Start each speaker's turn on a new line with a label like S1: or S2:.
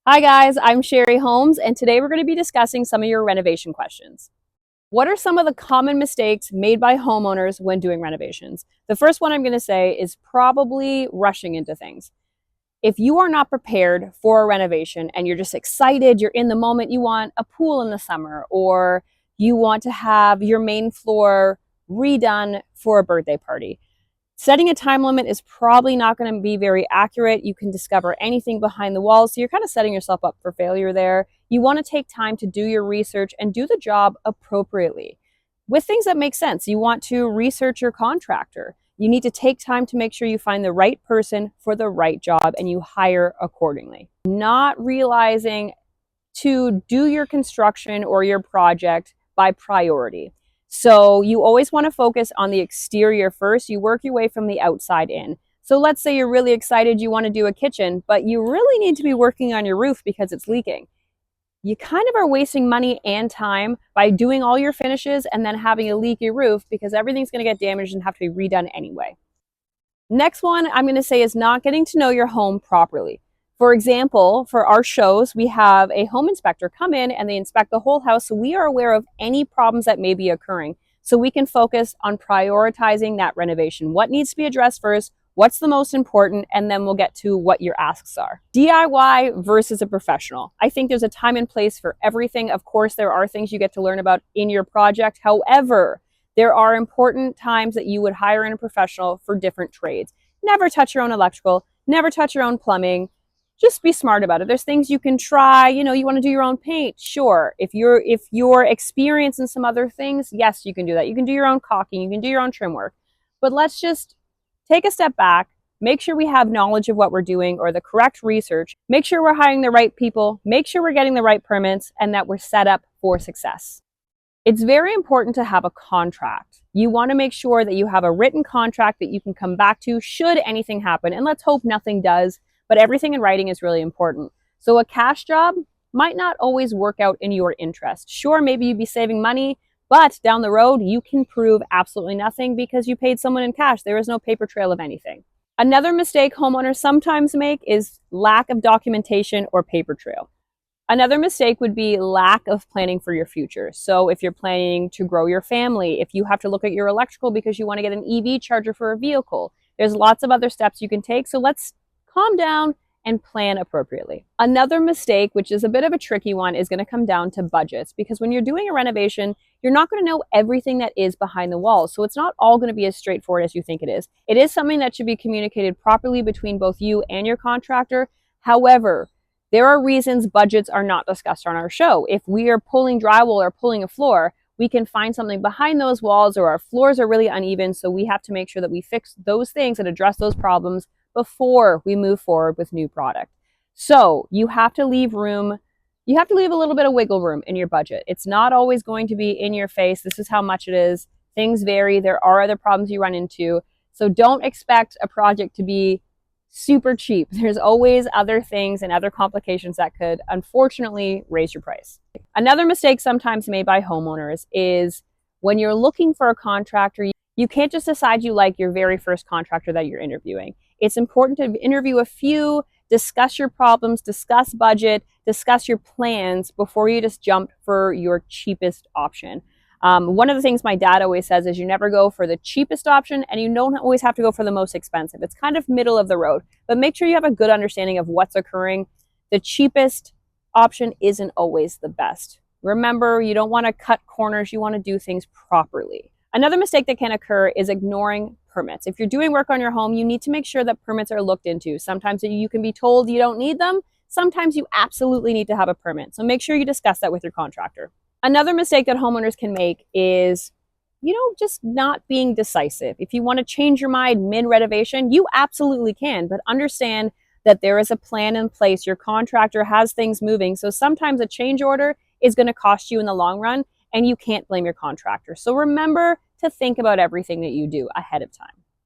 S1: Hi guys, I'm Sherry Holmes, and today we're going to be discussing some of your renovation questions. What are some of the common mistakes made by homeowners when doing renovations? The first one I'm going to say is probably rushing into things. If you are not prepared for a renovation and you're just excited, you're in the moment, you want a pool in the summer, or you want to have your main floor redone for a birthday party, setting a time limit is probably not going to be very accurate. You can discover anything behind the walls, so you're kind of setting yourself up for failure there. You want to take time to do your research and do the job appropriately with things that make sense. You want to research your contractor. You need to take time to make sure you find the right person for the right job and you hire accordingly. Not realizing to do your construction or your project by priority. So you always want to focus on the exterior first. You work your way from the outside in. So let's say you're really excited, you want to do a kitchen, but you really need to be working on your roof because it's leaking. You kind of are wasting money and time by doing all your finishes and then having a leaky roof because everything's going to get damaged and have to be redone anyway. Next one I'm going to say is not getting to know your home properly. For example, for our shows, we have a home inspector come in and they inspect the whole house, so we are aware of any problems that may be occurring. So we can focus on prioritizing that renovation. What needs to be addressed first? What's the most important? And then we'll get to what your asks are. DIY versus a professional. I think there's a time and place for everything. Of course, there are things you get to learn about in your project. However, there are important times that you would hire in a professional for different trades. Never touch your own electrical, never touch your own plumbing. Just be smart about it. There's things you can try. You want to do your own paint. Sure. If you're experienced in some other things, yes, you can do that. You can do your own caulking. You can do your own trim work. But let's just take a step back, make sure we have knowledge of what we're doing or the correct research, make sure we're hiring the right people, make sure we're getting the right permits, and that we're set up for success. It's very important to have a contract. You want to make sure that you have a written contract that you can come back to should anything happen. And let's hope nothing does. But everything in writing is really important. So a cash job might not always work out in your interest. Sure, maybe you'd be saving money, but down the road, you can prove absolutely nothing because you paid someone in cash. There is no paper trail of anything. Another mistake homeowners sometimes make is lack of documentation or paper trail. Another mistake would be lack of planning for your future. So if you're planning to grow your family, if you have to look at your electrical because you want to get an EV charger for a vehicle, there's lots of other steps you can take. So let's calm down and plan appropriately. Another mistake, which is a bit of a tricky one, is going to come down to budgets, because when you're doing a renovation, you're not going to know everything that is behind the walls. So it's not all going to be as straightforward as you think it is. It is something that should be communicated properly between both you and your contractor. However, there are reasons budgets are not discussed on our show. If we are pulling drywall or pulling a floor, we can find something behind those walls, or our floors are really uneven. So we have to make sure that we fix those things and address those problems before we move forward with new product. So you have to leave room. You have to leave a little bit of wiggle room in your budget. It's not always going to be in your face. This is how much it is. Things vary. There are other problems you run into. So don't expect a project to be super cheap. There's always other things and other complications that could unfortunately raise your price. Another mistake sometimes made by homeowners is when you're looking for a contractor, you can't just decide you like your very first contractor that you're interviewing. It's important to interview a few, discuss your problems, discuss budget, discuss your plans before you just jump for your cheapest option. One of the things my dad always says is you never go for the cheapest option, and you don't always have to go for the most expensive. It's kind of middle of the road, but make sure you have a good understanding of what's occurring. The cheapest option isn't always the best. Remember, you don't want to cut corners. You want to do things properly. Another mistake that can occur is ignoring permits. If you're doing work on your home, you need to make sure that permits are looked into. Sometimes you can be told you don't need them. Sometimes you absolutely need to have a permit. So make sure you discuss that with your contractor. Another mistake that homeowners can make is, just not being decisive. If you want to change your mind mid-renovation, you absolutely can, but understand that there is a plan in place. Your contractor has things moving. So sometimes a change order is going to cost you in the long run, and you can't blame your contractor. So remember to think about everything that you do ahead of time.